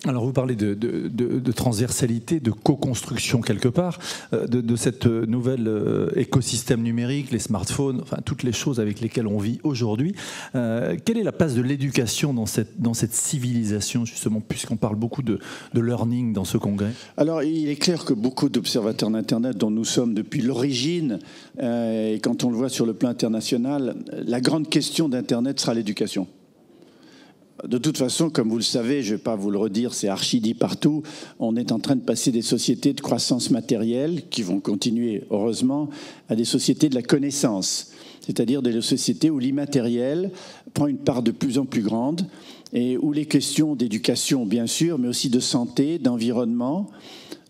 Alors vous parlez de transversalité, de co-construction quelque part, de cette nouvelle écosystème numérique, les smartphones, enfin toutes les choses avec lesquelles on vit aujourd'hui. Quelle est la place de l'éducation dans cette civilisation justement, puisqu'on parle beaucoup de learning dans ce congrès? Alors il est clair que beaucoup d'observateurs d'Internet dont nous sommes depuis l'origine, et quand on le voit sur le plan international, la grande question d'Internet sera l'éducation. De toute façon, comme vous le savez, je ne vais pas vous le redire, c'est archi dit partout, on est en train de passer des sociétés de croissance matérielle, qui vont continuer, heureusement, à des sociétés de la connaissance, c'est-à-dire des sociétés où l'immatériel prend une part de plus en plus grande, et où les questions d'éducation, bien sûr, mais aussi de santé, d'environnement,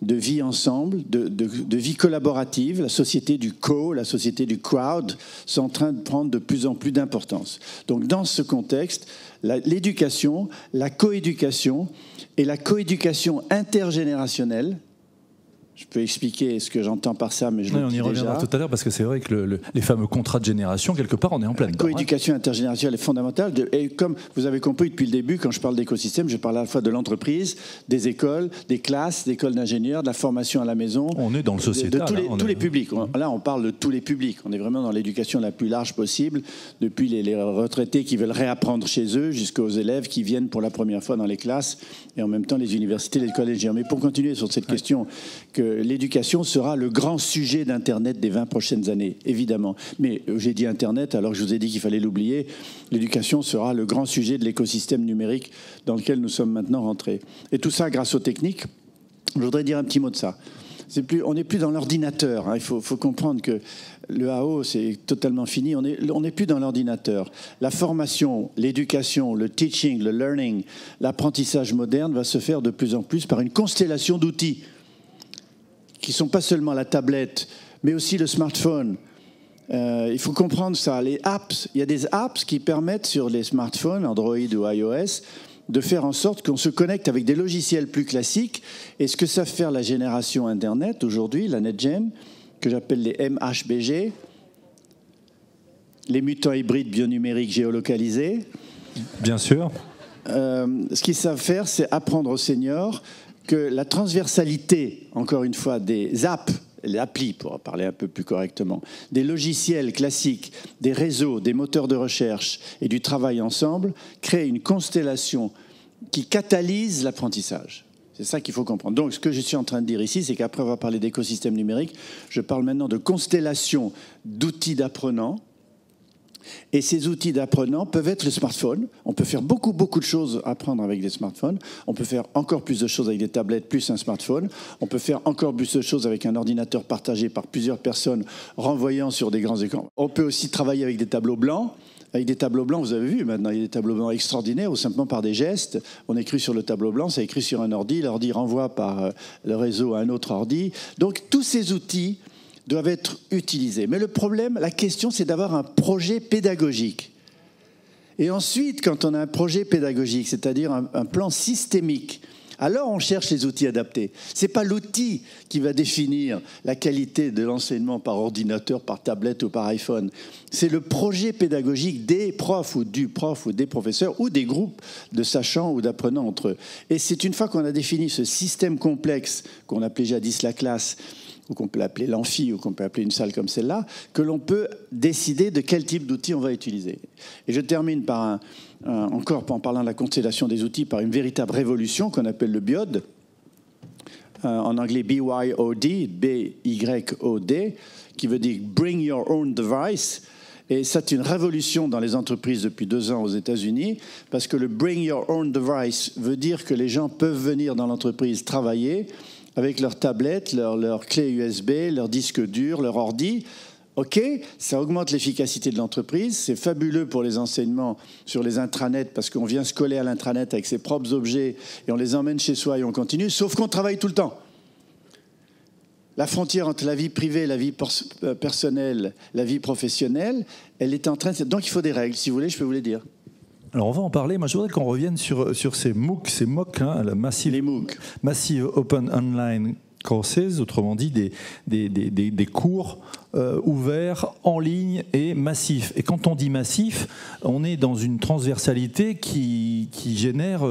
de vie ensemble, de vie collaborative, la société du la société du crowd, sont en train de prendre de plus en plus d'importance. Donc dans ce contexte, l'éducation, la coéducation et la coéducation intergénérationnelle, je peux expliquer ce que j'entends par ça, mais je le dis déjà. On y reviendra tout à l'heure parce que c'est vrai que les fameux contrats de génération, quelque part, on est en pleine dedans. La coéducation intergénérationnelle est fondamentale. Et comme vous avez compris depuis le début, quand je parle d'écosystème, je parle à la fois de l'entreprise, des écoles, des classes, d'écoles d'ingénieurs, de la formation à la maison. On est dans le sociétal. De tous les publics. Là, on parle de tous les publics. On est vraiment dans l'éducation la plus large possible, depuis les retraités qui veulent réapprendre chez eux, jusqu'aux élèves qui viennent pour la première fois dans les classes, et en même temps les universités, les écoles d'ingénieurs. Mais pour continuer sur cette question, que l'éducation sera le grand sujet d'Internet des 20 prochaines années, évidemment. Mais j'ai dit Internet alors que je vous ai dit qu'il fallait l'oublier. L'éducation sera le grand sujet de l'écosystème numérique dans lequel nous sommes maintenant rentrés. Et tout ça grâce aux techniques. Je voudrais dire un petit mot de ça. On n'est plus dans l'ordinateur. Hein. Il faut comprendre que le AO, c'est totalement fini. On n'est plus dans l'ordinateur. La formation, l'éducation, le teaching, le learning, l'apprentissage moderne va se faire de plus en plus par une constellation d'outils qui ne sont pas seulement la tablette, mais aussi le smartphone. Il faut comprendre ça. Les apps, il y a des apps qui permettent sur les smartphones, Android ou iOS, de faire en sorte qu'on se connecte avec des logiciels plus classiques. Et ce que savent faire la génération Internet aujourd'hui, la NetGen, que j'appelle les MHBG, les mutants hybrides bionumériques géolocalisés. Bien sûr. Ce qu'ils savent faire, c'est apprendre aux seniors que la transversalité, encore une fois, des apps, les applis pour parler un peu plus correctement, des logiciels classiques, des réseaux, des moteurs de recherche et du travail ensemble, crée une constellation qui catalyse l'apprentissage. C'est ça qu'il faut comprendre. Donc, ce que je suis en train de dire ici, c'est qu'après avoir parlé d'écosystème numérique, je parle maintenant de constellation d'outils d'apprenants. Et ces outils d'apprenants peuvent être le smartphone. On peut faire beaucoup de choses à apprendre avec des smartphones. On peut faire encore plus de choses avec des tablettes plus un smartphone. On peut faire encore plus de choses avec un ordinateur partagé par plusieurs personnes renvoyant sur des grands écrans. On peut aussi travailler avec des tableaux blancs. Avec des tableaux blancs, vous avez vu, maintenant, il y a des tableaux blancs extraordinaires où simplement par des gestes, on écrit sur le tableau blanc, c'est écrit sur un ordi, l'ordi renvoie par le réseau à un autre ordi. Donc, tous ces outils doivent être utilisés. Mais le problème, la question, c'est d'avoir un projet pédagogique. Et ensuite, quand on a un projet pédagogique, c'est-à-dire un plan systémique, alors on cherche les outils adaptés. Ce n'est pas l'outil qui va définir la qualité de l'enseignement par ordinateur, par tablette ou par iPhone. C'est le projet pédagogique des profs ou du prof ou des professeurs ou des groupes de sachants ou d'apprenants entre eux. Et c'est une fois qu'on a défini ce système complexe qu'on appelait jadis la classe, ou qu'on peut appeler l'amphi, ou qu'on peut appeler une salle comme celle-là, que l'on peut décider de quel type d'outils on va utiliser. Et je termine par encore en parlant de la constellation des outils, par une véritable révolution qu'on appelle le BYOD, en anglais BYOD, B-Y-O-D, qui veut dire Bring Your Own Device. Et c'est une révolution dans les entreprises depuis 2 ans aux États-Unis, parce que le Bring Your Own Device veut dire que les gens peuvent venir dans l'entreprise travailler avec leur tablette, leur clé USB, leur disque dur, leur ordi. OK, ça augmente l'efficacité de l'entreprise, c'est fabuleux pour les enseignements sur les intranets parce qu'on vient se coller à l'intranet avec ses propres objets et on les emmène chez soi et on continue, sauf qu'on travaille tout le temps. La frontière entre la vie privée, la vie personnelle, la vie professionnelle, elle est en train de... Donc il faut des règles, si vous voulez, je peux vous les dire. Alors on va en parler. Moi, je voudrais qu'on revienne sur ces MOOC, hein, la Massive Open Online courses, autrement dit des cours ouverts, en ligne et massifs. Et quand on dit massif, on est dans une transversalité qui génère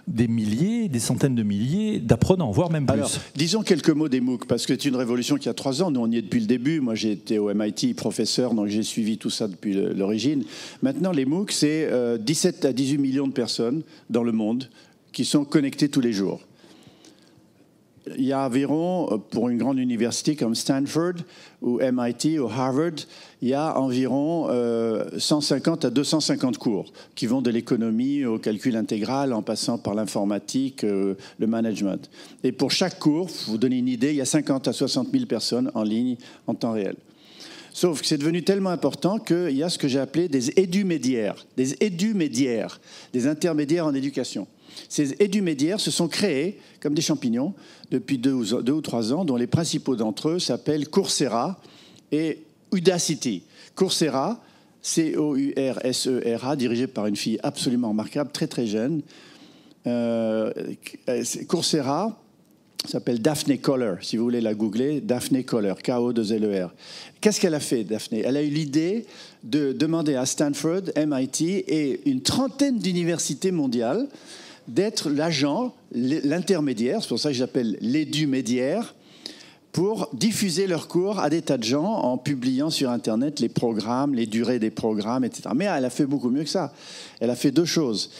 des milliers, des centaines de milliers d'apprenants, voire même plus. Alors, disons quelques mots des MOOC, parce que c'est une révolution qui a 3 ans. Nous, on y est depuis le début. Moi, j'ai été au MIT professeur, donc j'ai suivi tout ça depuis l'origine. Maintenant, les MOOC, c'est 17 à 18 millions de personnes dans le monde qui sont connectées tous les jours. Il y a environ, pour une grande université comme Stanford ou MIT ou Harvard, il y a environ 150 à 250 cours qui vont de l'économie au calcul intégral en passant par l'informatique, le management. Et pour chaque cours, pour vous donner une idée, il y a 50 à 60 000 personnes en ligne en temps réel. Sauf que c'est devenu tellement important qu'il y a ce que j'ai appelé des édumédiaires, des intermédiaires en éducation. Ces édumédiaires se sont créés comme des champignons depuis 2 ou 3 ans, dont les principaux d'entre eux s'appellent Coursera et Udacity. Coursera, C-O-U-R-S-E-R-A, dirigé par une fille absolument remarquable, très très jeune. Coursera s'appelle Daphne Koller, si vous voulez la googler, Daphne Koller, K-O-2-L-E-R. Qu'est-ce qu'elle a fait, Daphne? Elle a eu l'idée de demander à Stanford, MIT et une trentaine d'universités mondiales d'être l'agent, l'intermédiaire, c'est pour ça que j'appelle l'édumédiaire, pour diffuser leurs cours à des tas de gens en publiant sur Internet les programmes, les durées des programmes, etc. Mais elle a fait beaucoup mieux que ça. Elle a fait 2 choses.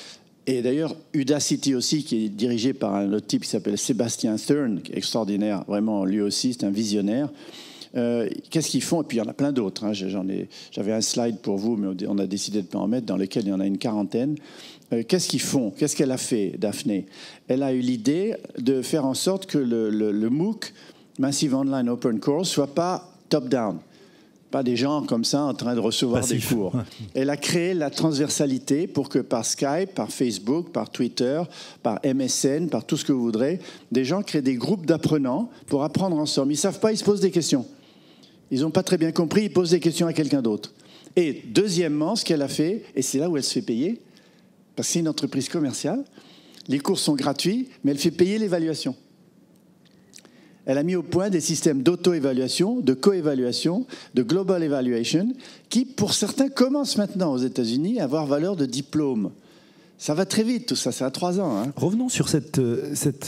Et d'ailleurs, Udacity aussi, qui est dirigé par un autre type qui s'appelle Sébastien Stern, qui est extraordinaire, vraiment, lui aussi, c'est un visionnaire. Qu'est-ce qu'ils font? Et puis il y en a plein d'autres. Hein. J'avais un slide pour vous, mais on a décidé de ne pas en mettre, dans lequel il y en a une quarantaine. Qu'est-ce qu'ils font? Qu'est-ce qu'elle a fait, Daphne? Elle a eu l'idée de faire en sorte que le MOOC, Massive Online Open Course, soit pas top-down. Pas des gens comme ça en train de recevoir Passif. Des cours. Elle a créé la transversalité pour que par Skype, par Facebook, par Twitter, par MSN, par tout ce que vous voudrez, des gens créent des groupes d'apprenants pour apprendre ensemble. Ils ne savent pas, ils se posent des questions. Ils n'ont pas très bien compris, ils posent des questions à quelqu'un d'autre. Et deuxièmement, ce qu'elle a fait, et c'est là où elle se fait payer, parce que c'est une entreprise commerciale, les cours sont gratuits, mais elle fait payer l'évaluation. Elle a mis au point des systèmes d'auto-évaluation, de co-évaluation, de global evaluation, qui, pour certains, commencent maintenant aux États-Unis à avoir valeur de diplôme. Ça va très vite, tout ça, c'est à 3 ans. Hein. Revenons sur cette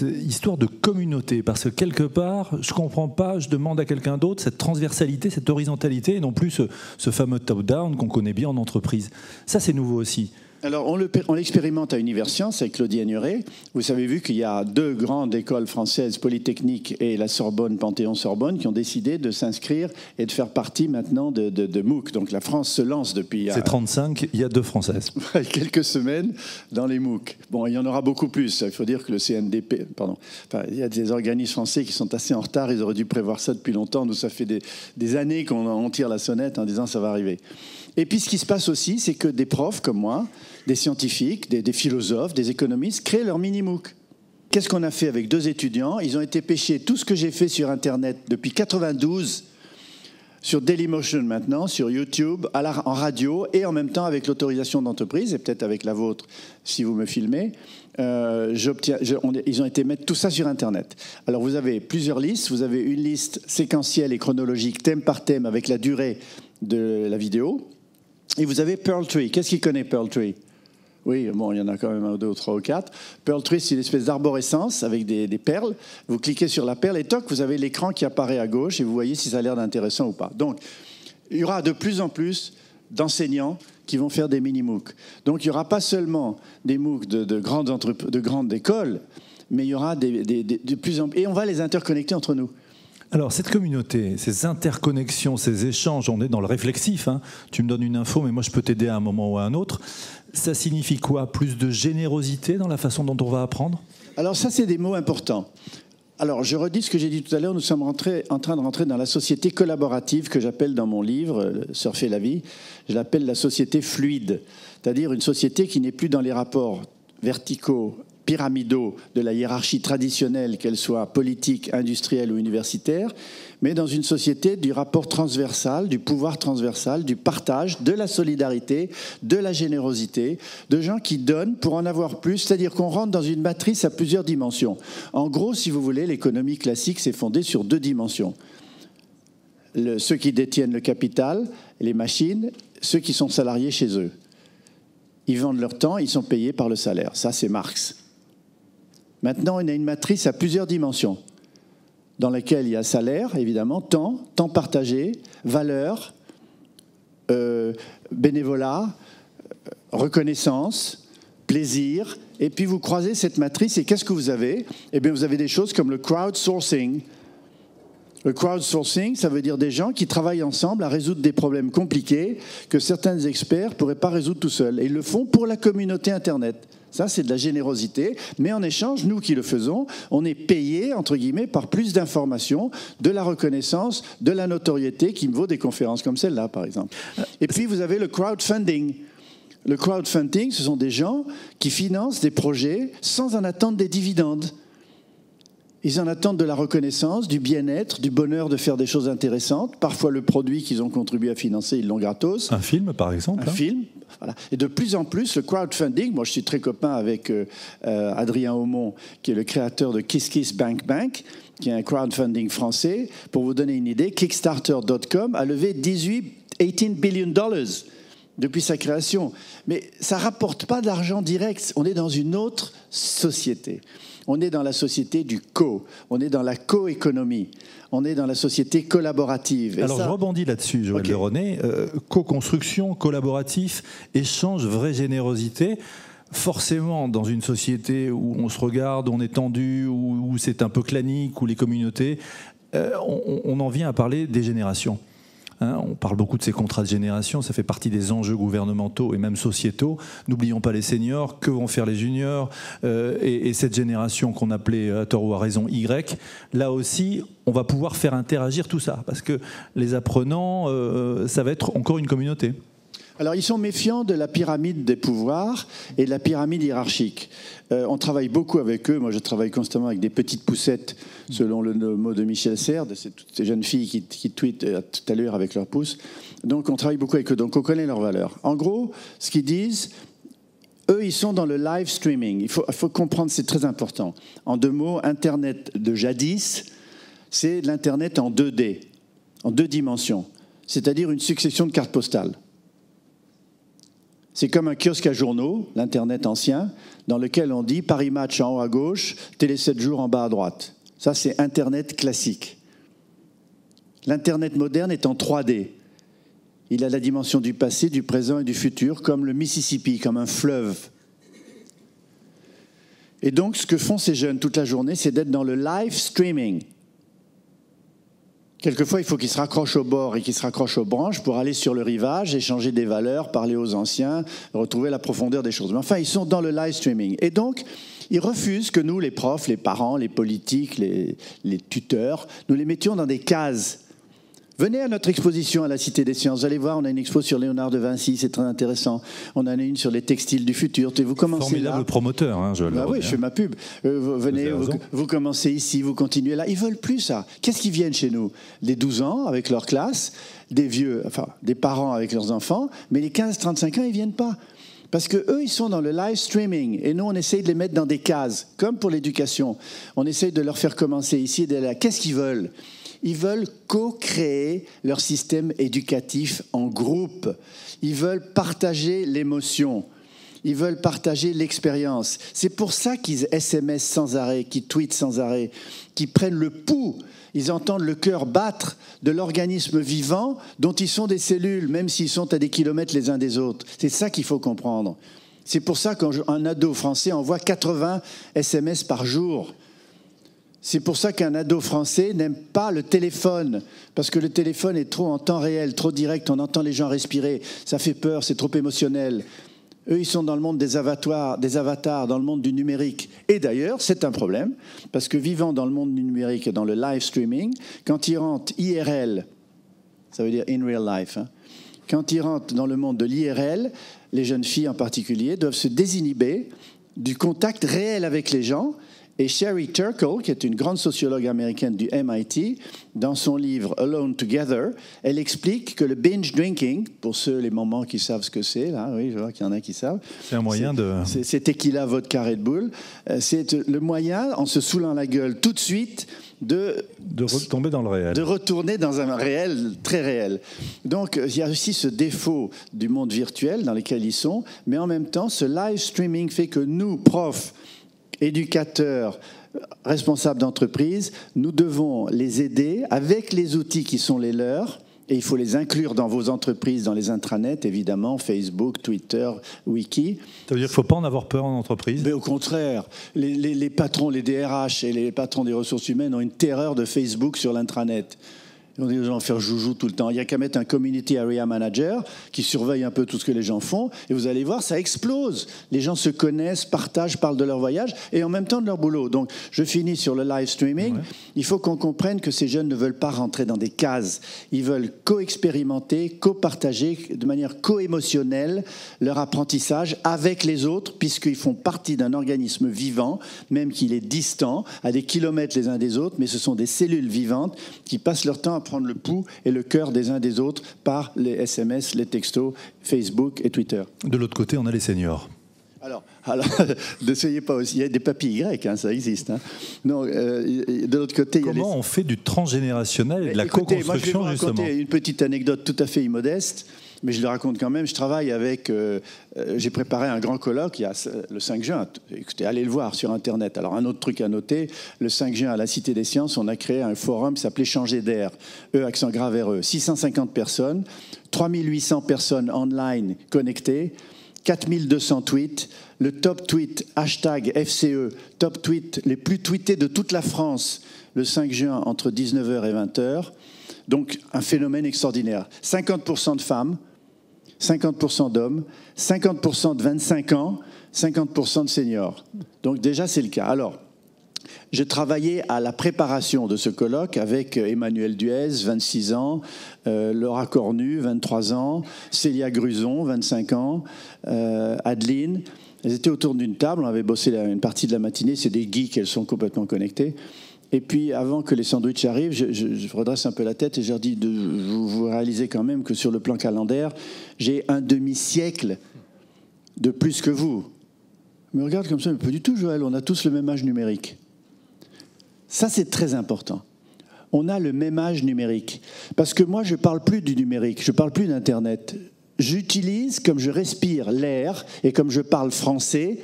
histoire de communauté, parce que quelque part, je ne comprends pas, je demande à quelqu'un d'autre cette transversalité, cette horizontalité, et non plus ce fameux top-down qu'on connaît bien en entreprise. Ça, c'est nouveau aussi. Alors, on l'expérimente à Universcience avec Claudie Agnuret. Vous avez vu qu'il y a 2 grandes écoles françaises, Polytechnique et la Sorbonne, Panthéon-Sorbonne, qui ont décidé de s'inscrire et de faire partie maintenant de MOOC. Donc, la France se lance depuis... C'est 35, il y a 2 Françaises. Quelques semaines dans les MOOC. Bon, il y en aura beaucoup plus. Il faut dire que le CNDP... il y a des organismes français qui sont assez en retard. Ils auraient dû prévoir ça depuis longtemps. Nous, ça fait des années qu'on tire la sonnette en disant ça va arriver. Et puis, ce qui se passe aussi, c'est que des profs comme moi, des scientifiques, des philosophes, des économistes créent leur mini-MOOC. Qu'est-ce qu'on a fait avec 2 étudiants? Ils ont été pêcher tout ce que j'ai fait sur Internet depuis 92, sur Dailymotion maintenant, sur YouTube, en radio, et en même temps avec l'autorisation d'entreprise, et peut-être avec la vôtre, si vous me filmez. Ils ont été mettre tout ça sur Internet. Alors, vous avez plusieurs listes. Vous avez une liste séquentielle et chronologique, thème par thème, avec la durée de la vidéo. Et vous avez Pearl Tree. Qu'est-ce qui connaît Pearl Tree? Oui, bon, il y en a quand même 1, 2, 3 ou 4. Pearl Tree, c'est une espèce d'arborescence avec des perles. Vous cliquez sur la perle et toc, vous avez l'écran qui apparaît à gauche et vous voyez si ça a l'air d'intéressant ou pas. Donc, il y aura de plus en plus d'enseignants qui vont faire des mini-MOOC. Donc, il n'y aura pas seulement des MOOC de grandes écoles, mais il y aura de plus en plus... Et on va les interconnecter entre nous. Alors, cette communauté, ces interconnexions, ces échanges, on est dans le réflexif. Hein. Tu me donnes une info, mais moi, je peux t'aider à un moment ou à un autre. Ça signifie quoi? Plus de générosité dans la façon dont on va apprendre? Alors, ça, c'est des mots importants. Alors, je redis ce que j'ai dit tout à l'heure. Nous sommes en train de rentrer dans la société collaborative que j'appelle dans mon livre, Surfer la vie, je l'appelle la société fluide. C'est-à-dire une société qui n'est plus dans les rapports verticaux, pyramidaux de la hiérarchie traditionnelle, qu'elle soit politique, industrielle ou universitaire, mais dans une société du rapport transversal, du pouvoir transversal, du partage, de la solidarité, de la générosité, de gens qui donnent pour en avoir plus, c'est-à-dire qu'on rentre dans une matrice à plusieurs dimensions. En gros, si vous voulez, l'économie classique s'est fondée sur 2 dimensions. Ceux qui détiennent le capital, les machines, ceux qui sont salariés chez eux. Ils vendent leur temps, ils sont payés par le salaire. Ça, c'est Marx. Maintenant, on a une matrice à plusieurs dimensions, dans laquelle il y a salaire, évidemment, temps partagé, valeur, bénévolat, reconnaissance, plaisir. Et puis vous croisez cette matrice et qu'est-ce que vous avez ? Eh bien, vous avez des choses comme le crowdsourcing. Le crowdsourcing, ça veut dire des gens qui travaillent ensemble à résoudre des problèmes compliqués que certains experts ne pourraient pas résoudre tout seuls. Et ils le font pour la communauté Internet. Ça, c'est de la générosité. Mais en échange, nous qui le faisons, on est payé, entre guillemets, par plus d'informations, de la reconnaissance, de la notoriété qui me vaut des conférences comme celle-là, par exemple. Et puis, vous avez le crowdfunding. Le crowdfunding, ce sont des gens qui financent des projets sans en attendre des dividendes. Ils en attendent de la reconnaissance, du bien-être, du bonheur de faire des choses intéressantes. Parfois, le produit qu'ils ont contribué à financer, ils l'ont gratos. Un film, par exemple. Un film, voilà. Et de plus en plus, le crowdfunding, moi je suis très copain avec Adrien Aumont, qui est le créateur de Kiss Kiss Bank Bank, qui est un crowdfunding français. Pour vous donner une idée, Kickstarter.com a levé 18 billion dollars depuis sa création. Mais ça ne rapporte pas d'argent direct. On est dans une autre société. On est dans la société du on est dans la coéconomie, on est dans la société collaborative. Alors je rebondis là-dessus, Joël de René. Co-construction, collaboratif, échange, vraie générosité. Forcément, dans une société où on se regarde, on est tendu, où c'est un peu clanique, où les communautés, on en vient à parler des générations. On parle beaucoup de ces contrats de génération, ça fait partie des enjeux gouvernementaux et même sociétaux. N'oublions pas les seniors, que vont faire les juniors et cette génération qu'on appelait à tort ou à raison Y. Là aussi, on va pouvoir faire interagir tout ça, parce que les apprenants, ça va être encore une communauté. Alors, ils sont méfiants de la pyramide des pouvoirs et de la pyramide hiérarchique. On travaille beaucoup avec eux. Moi, je travaille constamment avec des petites poussettes, selon le mot de Michel Serres, de toutes ces jeunes filles qui tweetent tout à l'heure avec leurs pouces. Donc, on travaille beaucoup avec eux. Donc, on connaît leurs valeurs. En gros, ce qu'ils disent, eux, ils sont dans le live streaming. Il faut comprendre, c'est très important. En 2 mots, Internet de jadis, c'est l'Internet en 2D, en 2 dimensions, c'est-à-dire une succession de cartes postales. C'est comme un kiosque à journaux, l'Internet ancien, dans lequel on dit Paris Match en haut à gauche, Télé 7 jours en bas à droite. Ça, c'est Internet classique. L'Internet moderne est en 3D. Il a la dimension du passé, du présent et du futur, comme le Mississippi, comme un fleuve. Et donc, ce que font ces jeunes toute la journée, c'est d'être dans le live streaming. Quelquefois, il faut qu'ils se raccrochent au bord et qu'ils se raccrochent aux branches pour aller sur le rivage, échanger des valeurs, parler aux anciens, retrouver la profondeur des choses. Mais enfin, ils sont dans le live streaming. Et donc, ils refusent que nous, les profs, les parents, les politiques, les tuteurs, nous les mettions dans des cases. Venez à notre exposition à la Cité des Sciences. Vous allez voir, on a une expo sur Léonard de Vinci, c'est très intéressant. On en a une sur les textiles du futur. Vous commencez formidable là. promoteur, hein, Joël. Oui, je fais ma pub. Venez, vous commencez ici, vous continuez là. Ils veulent plus ça. Qu'est-ce qu'ils viennent chez nous ? Les 12 ans avec leur classe, des vieux, enfin des parents avec leurs enfants, mais les 15-35 ans, ils viennent pas. Parce qu'eux, ils sont dans le live streaming. Et nous, on essaye de les mettre dans des cases, comme pour l'éducation. On essaye de leur faire commencer ici et de là. Qu'est-ce qu'ils veulent ? Ils veulent co-créer leur système éducatif en groupe. Ils veulent partager l'émotion. Ils veulent partager l'expérience. C'est pour ça qu'ils SMS sans arrêt, qu'ils tweetent sans arrêt, qu'ils prennent le pouls. Ils entendent le cœur battre de l'organisme vivant dont ils sont des cellules, même s'ils sont à des kilomètres les uns des autres. C'est ça qu'il faut comprendre. C'est pour ça qu'un ado français envoie 80 SMS par jour. C'est pour ça qu'un ado français n'aime pas le téléphone, parce que le téléphone est trop en temps réel, trop direct, on entend les gens respirer, ça fait peur, c'est trop émotionnel. Eux, ils sont dans le monde des avatars, dans le monde du numérique. Et d'ailleurs, c'est un problème, parce que vivant dans le monde du numérique et dans le live streaming, quand ils rentrent IRL, ça veut dire in real life, quand ils rentrent dans le monde de l'IRL, les jeunes filles en particulier doivent se désinhiber, du contact réel avec les gens. Et Sherry Turkle, qui est une grande sociologue américaine du MIT, dans son livre Alone Together, elle explique que le binge drinking, pour les mamans qui savent ce que c'est, là, oui, je vois qu'il y en a qui savent. C'est un moyen c'est tequila, vodka, Red Bull. C'est le moyen, en se saoulant la gueule tout de suite, de retomber dans le réel. De retourner dans un réel très réel. Donc, il y a aussi ce défaut du monde virtuel dans lequel ils sont, mais en même temps, ce live streaming fait que nous, profs, éducateurs, responsables d'entreprise, nous devons les aider avec les outils qui sont les leurs, et il faut les inclure dans vos entreprises, dans les intranets, évidemment, Facebook, Twitter, Wiki. Ça veut dire qu'il ne faut pas en avoir peur en entreprise? Mais au contraire, les patrons, les DRH et les patrons des ressources humaines ont une terreur de Facebook sur l'intranet. On dit aux gens faire joujou tout le temps. Il n'y a qu'à mettre un Community Area Manager qui surveille un peu tout ce que les gens font. Et vous allez voir, ça explose. Les gens se connaissent, partagent, parlent de leur voyage et en même temps de leur boulot. Donc, je finis sur le live streaming. Ouais. Il faut qu'on comprenne que ces jeunes ne veulent pas rentrer dans des cases. Ils veulent co-expérimenter, co-partager de manière co-émotionnelle leur apprentissage avec les autres, puisqu'ils font partie d'un organisme vivant, même qu'il est distant, à des kilomètres les uns des autres, mais ce sont des cellules vivantes qui passent leur temps à prendre le pouls et le cœur des uns des autres par les SMS, les textos, Facebook et Twitter. De l'autre côté, on a les seniors. Alors ne soyez pas aussi. Il y a des papilles grecs, ça existe. Non, de l'autre côté, comment on fait du transgénérationnel et de la co-construction, moi, je vais vous raconter une petite anecdote tout à fait immodeste. Mais je le raconte quand même. Je travaille avec... j'ai préparé un grand colloque le 5 juin. Écoutez, allez le voir sur Internet. Alors, un autre truc à noter. Le 5 juin, à la Cité des Sciences, on a créé un forum qui s'appelait Changer d'air. Accent grave RE. 650 personnes, 3800 personnes online connectées, 4200 tweets. Le top tweet, hashtag FCE, top tweet les plus tweetés de toute la France, le 5 juin, entre 19h et 20h. Donc, un phénomène extraordinaire. 50% de femmes, 50% d'hommes, 50% de 25 ans, 50% de seniors. Donc déjà, c'est le cas. Alors, je travaillais à la préparation de ce colloque avec Emmanuel Duez, 26 ans, Laura Cornu, 23 ans, Célia Gruson, 25 ans, Adeline. Elles étaient autour d'une table, on avait bossé une partie de la matinée, c'est des geeks, elles sont complètement connectées. Et puis, avant que les sandwichs arrivent, je redresse un peu la tête et je leur dis, vous réalisez quand même que sur le plan calendaire, j'ai un demi-siècle de plus que vous. Ils me regardent comme ça, mais pas du tout, Joël, on a tous le même âge numérique. Ça, c'est très important. On a le même âge numérique. Parce que moi, je ne parle plus du numérique, je ne parle plus d'Internet. J'utilise, comme je respire l'air et comme je parle français,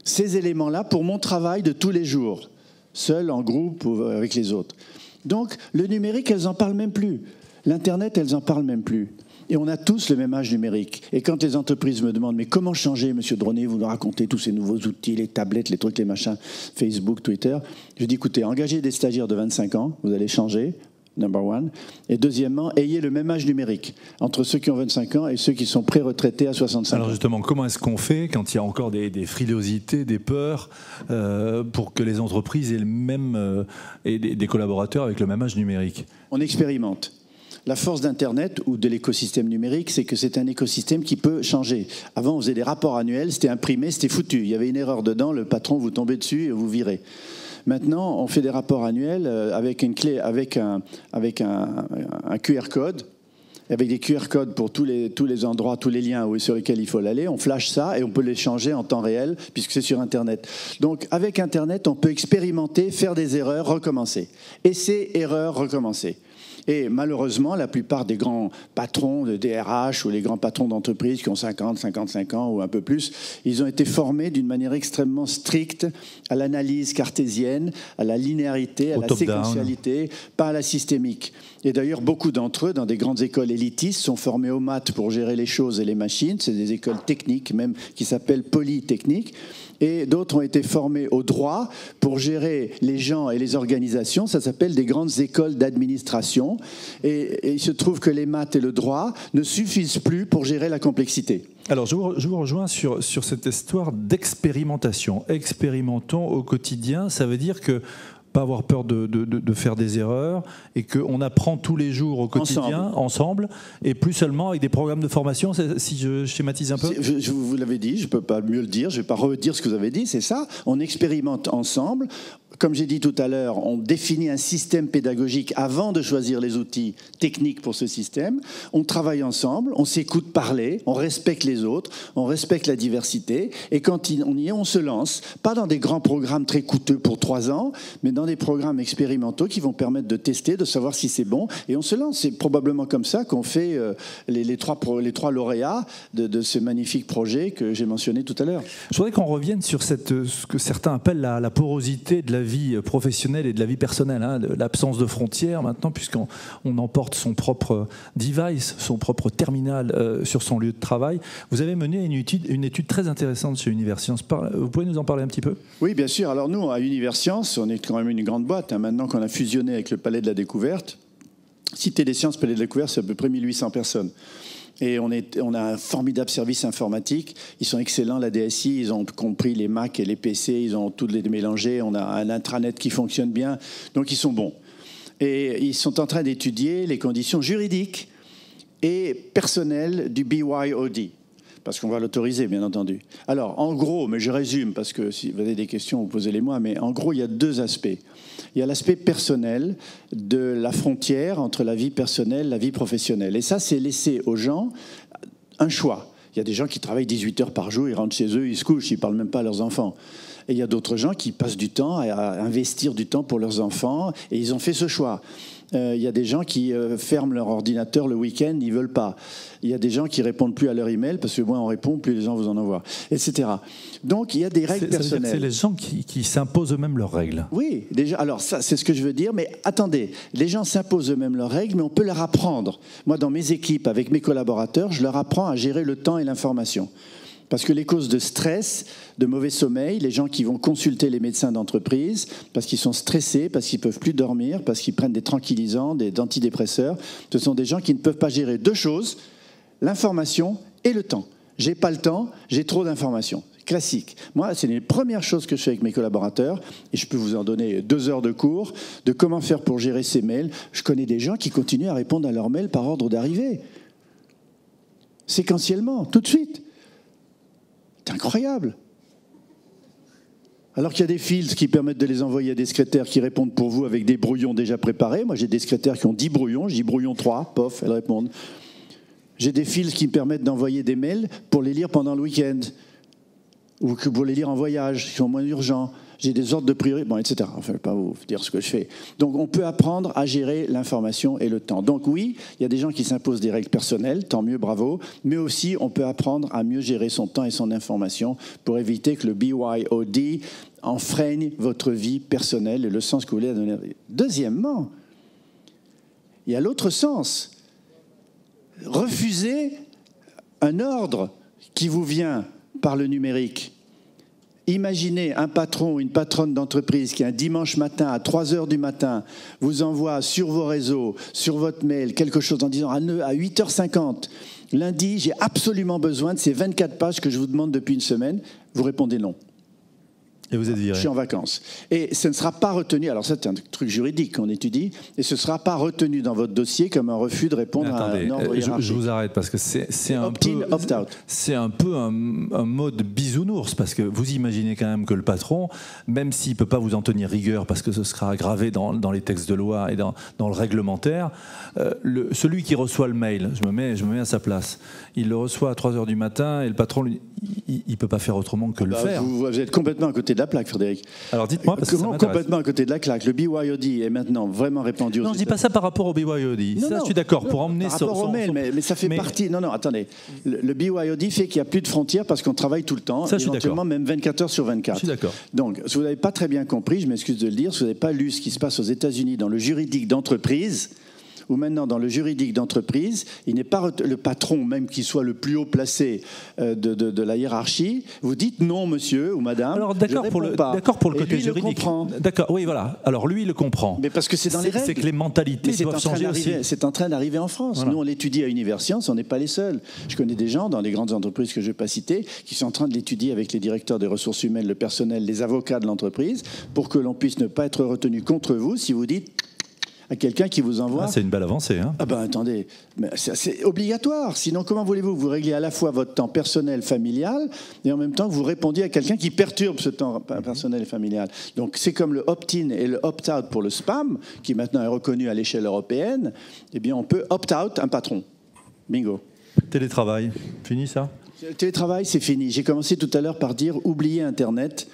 ces éléments-là pour mon travail de tous les jours. Seul, en groupe ou avec les autres. Donc, le numérique, elles n'en parlent même plus. L'Internet, elles n'en parlent même plus. Et on a tous le même âge numérique. Et quand les entreprises me demandent « Mais comment changer, monsieur Droné? Vous nous racontez tous ces nouveaux outils, les tablettes, les trucs, les machins, Facebook, Twitter. » Je dis « Écoutez, engagez des stagiaires de 25 ans, vous allez changer. » Number one. Et deuxièmement, ayez le même âge numérique entre ceux qui ont 25 ans et ceux qui sont pré-retraités à 65 ans. Alors justement, comment est-ce qu'on fait quand il y a encore des frilosités, des peurs, pour que les entreprises aient le même, et des collaborateurs avec le même âge numérique? On expérimente. La force d'Internet ou de l'écosystème numérique, c'est que c'est un écosystème qui peut changer. Avant, on faisait des rapports annuels, c'était imprimé, c'était foutu. Il y avait une erreur dedans, le patron, vous tombez dessus et vous virez. Maintenant, on fait des rapports annuels avec une clé, avec un QR code, avec des QR codes pour tous les endroits, tous les liens sur lesquels il faut aller. On flash ça et on peut les changer en temps réel puisque c'est sur Internet. Donc, avec Internet, on peut expérimenter, faire des erreurs, recommencer. Essais, erreurs, recommencer. Et malheureusement, la plupart des grands patrons de DRH ou les grands patrons d'entreprises qui ont 50, 55 ans ou un peu plus, ils ont été formés d'une manière extrêmement stricte à l'analyse cartésienne, à la linéarité, à la séquentialité, pas à la systémique. Et d'ailleurs, beaucoup d'entre eux, dans des grandes écoles élitistes, sont formés aux maths pour gérer les choses et les machines. C'est des écoles techniques même qui s'appellent polytechniques. Et d'autres ont été formés au droit pour gérer les gens et les organisations. Ça s'appelle des grandes écoles d'administration. Et il se trouve que les maths et le droit ne suffisent plus pour gérer la complexité. Alors, je vous rejoins sur cette histoire d'expérimentation. Expérimentons au quotidien, ça veut dire que pas avoir peur de faire des erreurs, et qu'on apprend tous les jours au quotidien, ensemble, et plus seulement avec des programmes de formation, si je schématise un peu. Vous l'avez dit, je ne peux pas mieux le dire, je ne vais pas redire ce que vous avez dit, c'est ça. On expérimente ensemble. Comme j'ai dit tout à l'heure, on définit un système pédagogique avant de choisir les outils techniques pour ce système. On travaille ensemble, on s'écoute parler, on respecte les autres, on respecte la diversité. Et quand on y est, on se lance, pas dans des grands programmes très coûteux pour 3 ans, mais dans des programmes expérimentaux qui vont permettre de tester, de savoir si c'est bon. Et on se lance. C'est probablement comme ça qu'on fait les trois lauréats de ce magnifique projet que j'ai mentionné tout à l'heure. Je voudrais qu'on revienne sur ce que certains appellent la porosité de la vie professionnelle et de la vie personnelle, hein, l'absence de frontières maintenant, puisqu'on emporte son propre device, son propre terminal sur son lieu de travail. Vous avez mené une étude très intéressante chez Universcience. Vous pouvez nous en parler un petit peu ? Oui, bien sûr. Alors nous, à Universcience, on est quand même une grande boîte. Hein, maintenant qu'on a fusionné avec le Palais de la Découverte, Cité des Sciences, Palais de la Découverte, c'est à peu près 1800 personnes. Et on a un formidable service informatique. Ils sont excellents, la DSI. Ils ont compris les Mac et les PC. Ils ont tous les mélangés. On a un intranet qui fonctionne bien. Donc, ils sont bons. Et ils sont en train d'étudier les conditions juridiques et personnelles du BYOD. Parce qu'on va l'autoriser, bien entendu. Alors, en gros, mais je résume, parce que si vous avez des questions, vous posez-les-moi, mais en gros, il y a 2 aspects. Il y a l'aspect personnel de la frontière entre la vie personnelle et la vie professionnelle. Et ça, c'est laisser aux gens un choix. Il y a des gens qui travaillent 18 heures par jour, ils rentrent chez eux, ils se couchent, ils ne parlent même pas à leurs enfants. Et il y a d'autres gens qui passent du temps à investir du temps pour leurs enfants, et ils ont fait ce choix. Il y a des gens qui ferment leur ordinateur le week-end, ils ne veulent pas. Il y a des gens qui ne répondent plus à leur email, parce que moins on répond, plus les gens vous en envoient, etc. Donc il y a des règles personnelles. C'est les gens qui s'imposent eux-mêmes leurs règles. Oui, déjà, alors ça c'est ce que je veux dire, mais attendez, les gens s'imposent eux-mêmes leurs règles, mais on peut leur apprendre. Moi, dans mes équipes, avec mes collaborateurs, je leur apprends à gérer le temps et l'information. Parce que les causes de stress, de mauvais sommeil, les gens qui vont consulter les médecins d'entreprise, parce qu'ils sont stressés, parce qu'ils ne peuvent plus dormir, parce qu'ils prennent des tranquillisants, des antidépresseurs, ce sont des gens qui ne peuvent pas gérer 2 choses, l'information et le temps. J'ai pas le temps, j'ai trop d'informations. Classique. Moi, c'est les premières choses que je fais avec mes collaborateurs, et je peux vous en donner 2 heures de cours, de comment faire pour gérer ces mails. Je connais des gens qui continuent à répondre à leurs mails par ordre d'arrivée. Séquentiellement, tout de suite. C'est incroyable. Alors qu'il y a des filtres qui permettent de les envoyer à des secrétaires qui répondent pour vous avec des brouillons déjà préparés. Moi, j'ai des secrétaires qui ont 10 brouillons. Je dis brouillon 3, pof, elles répondent. J'ai des filtres qui me permettent d'envoyer des mails pour les lire pendant le week-end ou pour les lire en voyage, qui sont moins urgents. J'ai des ordres de priorité, bon, etc. Enfin, je ne vais pas vous dire ce que je fais. Donc, on peut apprendre à gérer l'information et le temps. Donc, oui, il y a des gens qui s'imposent des règles personnelles, tant mieux, bravo. Mais aussi, on peut apprendre à mieux gérer son temps et son information pour éviter que le BYOD enfreigne votre vie personnelle et le sens que vous voulez donner. Deuxièmement, il y a l'autre sens. Refuser un ordre qui vous vient par le numérique. Imaginez un patron ou une patronne d'entreprise qui, un dimanche matin, à 3 heures du matin, vous envoie sur vos réseaux, sur votre mail, quelque chose en disant à 8h50, lundi, j'ai absolument besoin de ces 24 pages que je vous demande depuis une semaine. Vous répondez non. Et vous êtes viré. Je suis en vacances. Et ce ne sera pas retenu, alors ça c'est un truc juridique qu'on étudie, et ce ne sera pas retenu dans votre dossier comme un refus de répondre à un ordre hiérarchique. Je vous arrête parce que c'est un peu un mode bisounours, parce que vous imaginez quand même que le patron, même s'il ne peut pas vous en tenir rigueur parce que ce sera gravé dans les textes de loi et dans le réglementaire, celui qui reçoit le mail, je me mets à sa place, il le reçoit à 3 heures du matin et le patron, il ne peut pas faire autrement que le faire. Vous êtes complètement à côté de la plaque, Frédéric. Alors dites-moi, parce que ça m'intéresse. Complètement à côté de la plaque. Le BYOD est maintenant vraiment répandu. Non, je ne dis pas ça par rapport au BYOD. Ça, je suis d'accord. Pour emmener par rapport au mail, mais ça fait partie. Non, attendez. Le BYOD fait qu'il n'y a plus de frontières parce qu'on travaille tout le temps, ça, éventuellement même 24 heures sur 24. Je suis d'accord. Donc, si vous n'avez pas très bien compris, je m'excuse de le dire, si vous n'avez pas lu ce qui se passe aux États-Unis dans le juridique d'entreprise, où maintenant, dans le juridique d'entreprise, il n'est pas le patron, même qu'il soit le plus haut placé de la hiérarchie, vous dites non, monsieur ou madame. Alors d'accord pour le côté lui, juridique. D'accord, oui, voilà. Alors lui, il le comprend. Mais parce que c'est dans les règles. C'est que les mentalités doivent changer aussi. C'est en train d'arriver en France. Voilà. Nous, on l'étudie à Universcience, on n'est pas les seuls. Je connais des gens dans les grandes entreprises que je ne vais pas citer qui sont en train de l'étudier avec les directeurs des ressources humaines, le personnel, les avocats de l'entreprise, pour que l'on puisse ne pas être retenu contre vous si vous dites à quelqu'un qui vous envoie... c'est une belle avancée. Hein. Ah ben attendez, c'est obligatoire. Sinon, comment voulez-vous que vous régliez à la fois votre temps personnel, familial, et en même temps que vous répondiez à quelqu'un qui perturbe ce temps personnel et familial. Donc c'est comme le opt-in et le opt-out pour le spam, qui maintenant est reconnu à l'échelle européenne. Eh bien, on peut opt-out un patron. Bingo. Télétravail, fini ça ? Le télétravail, c'est fini. J'ai commencé tout à l'heure par dire oubliez Internet,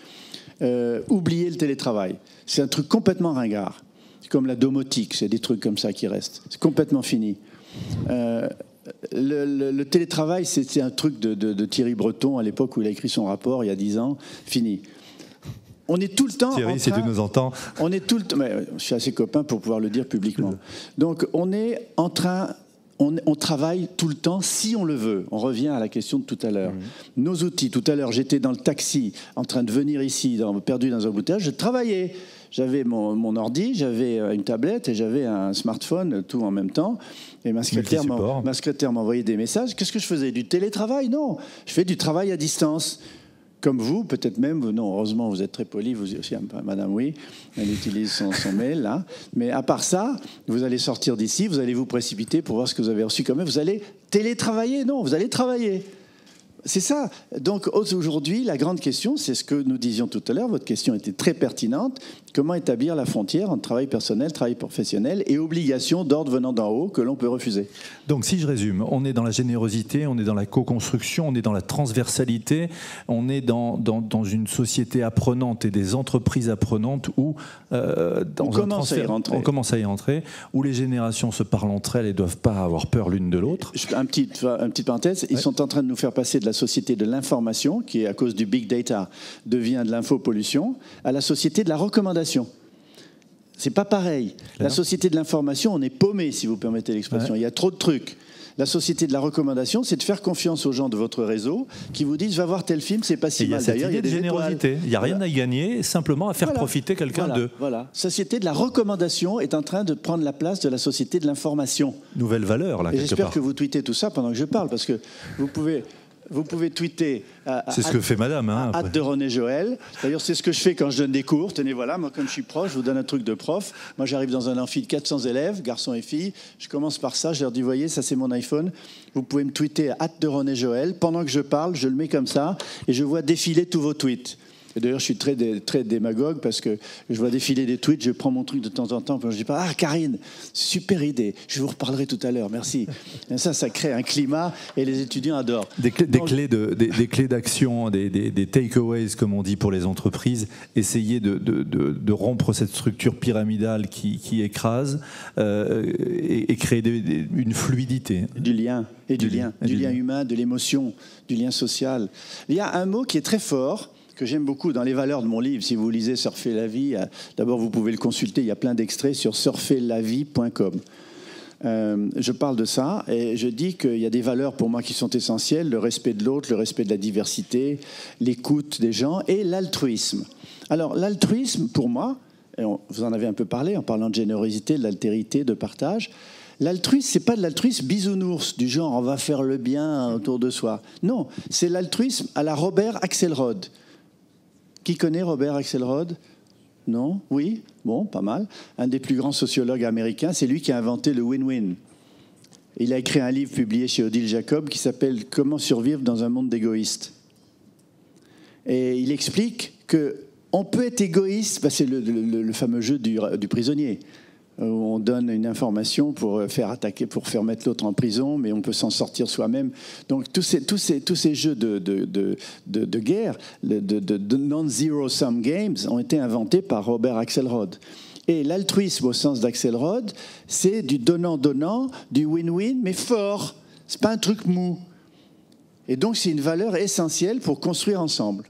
oubliez le télétravail. C'est un truc complètement ringard. C'est comme la domotique, c'est des trucs comme ça qui restent. C'est complètement fini. Le télétravail, c'est un truc de Thierry Breton à l'époque où il a écrit son rapport, il y a 10 ans. Fini. On est tout le temps Thierry, si tu nous entends. On est tout le temps... Mais je suis assez copain pour pouvoir le dire publiquement. Donc, on est en train... On travaille tout le temps si on le veut. On revient à la question de tout à l'heure. Nos outils, tout à l'heure, j'étais dans le taxi en train de venir ici, perdu dans un embouteillage, je travaillais. J'avais mon ordi, j'avais une tablette et j'avais un smartphone, tout en même temps. Et ma secrétaire m'envoyait des messages. Qu'est-ce que je faisais ? Du télétravail ? Non, je fais du travail à distance. Comme vous, peut-être même, non, heureusement, vous êtes très poli, vous aussi, madame, oui, elle utilise son mail, là. Mais à part ça, vous allez sortir d'ici, vous allez vous précipiter pour voir ce que vous avez reçu comme mail. Vous allez télétravailler, non, vous allez travailler. C'est ça. Donc aujourd'hui, la grande question, c'est ce que nous disions tout à l'heure, votre question était très pertinente, comment établir la frontière entre travail personnel, travail professionnel et obligations d'ordre venant d'en haut que l'on peut refuser. Donc si je résume, on est dans la générosité, on est dans la co-construction, on est dans la transversalité, on est dans une société apprenante et des entreprises apprenante où on commence à y rentrer, où les générations se parlent entre elles et ne doivent pas avoir peur l'une de l'autre. Un petit parenthèse, ils sont en train de nous faire passer de la société de l'information, qui à cause du big data devient de l'infopollution, à la société de la recommandation. C'est pas pareil. La société de l'information, on est paumé, si vous permettez l'expression. Ouais. Il y a trop de trucs. La société de la recommandation, c'est de faire confiance aux gens de votre réseau qui vous disent « va voir tel film, c'est pas si mal ». D'ailleurs, il y a des générosité. Il n'y a rien à y gagner, simplement à faire profiter quelqu'un de... Voilà. Société de la recommandation est en train de prendre la place de la société de l'information. Nouvelle valeur, là, quelque part. J'espère que vous tweetez tout ça pendant que je parle, parce que vous pouvez tweeter c'est ce que fait madame. De René Joël. D'ailleurs, c'est ce que je fais quand je donne des cours. Tenez, voilà, moi, comme je suis prof, je vous donne un truc de prof. Moi, j'arrive dans un amphi de 400 élèves, garçons et filles. Je commence par ça. Je leur dis, voyez, ça, c'est mon iPhone. Vous pouvez me tweeter de René Joël. Pendant que je parle, je le mets comme ça et je vois défiler tous vos tweets. Et d'ailleurs, je suis très démagogue parce que je vois défiler des tweets, je prends mon truc de temps en temps, puis je dis pas « Ah, Karine, super idée, je vous reparlerai tout à l'heure, merci ». Ça crée un climat et les étudiants adorent. Des clés d'action, des takeaways, comme on dit pour les entreprises, essayer de rompre cette structure pyramidale qui écrase et créer une fluidité. Du lien humain, de l'émotion, du lien social. Il y a un mot qui est très fort, que j'aime beaucoup dans les valeurs de mon livre. Si vous lisez Surfer la vie, d'abord vous pouvez le consulter, il y a plein d'extraits sur surferlavie.com. Je parle de ça et je dis qu'il y a des valeurs pour moi qui sont essentielles, le respect de l'autre, le respect de la diversité, l'écoute des gens et l'altruisme. Alors l'altruisme, pour moi, et vous en avez un peu parlé en parlant de générosité, de l'altérité, de partage, l'altruisme, c'est pas de l'altruisme bisounours, du genre on va faire le bien autour de soi. Non, c'est l'altruisme à la Robert Axelrod. Qui connaît Robert Axelrod ? Non ? Oui ? Bon, pas mal. Un des plus grands sociologues américains, c'est lui qui a inventé le win-win. Il a écrit un livre publié chez Odile Jacob qui s'appelle « Comment survivre dans un monde d'égoïstes ». Et il explique qu'on peut être égoïste, c'est le fameux jeu du prisonnier, où on donne une information pour faire attaquer, pour faire mettre l'autre en prison, mais on peut s'en sortir soi-même. Donc tous ces jeux de guerre, de non-zero-sum games, ont été inventés par Robert Axelrod. Et l'altruisme au sens d'Axelrod, c'est du donnant-donnant, du win-win, mais fort. C'est pas un truc mou. Et donc c'est une valeur essentielle pour construire ensemble.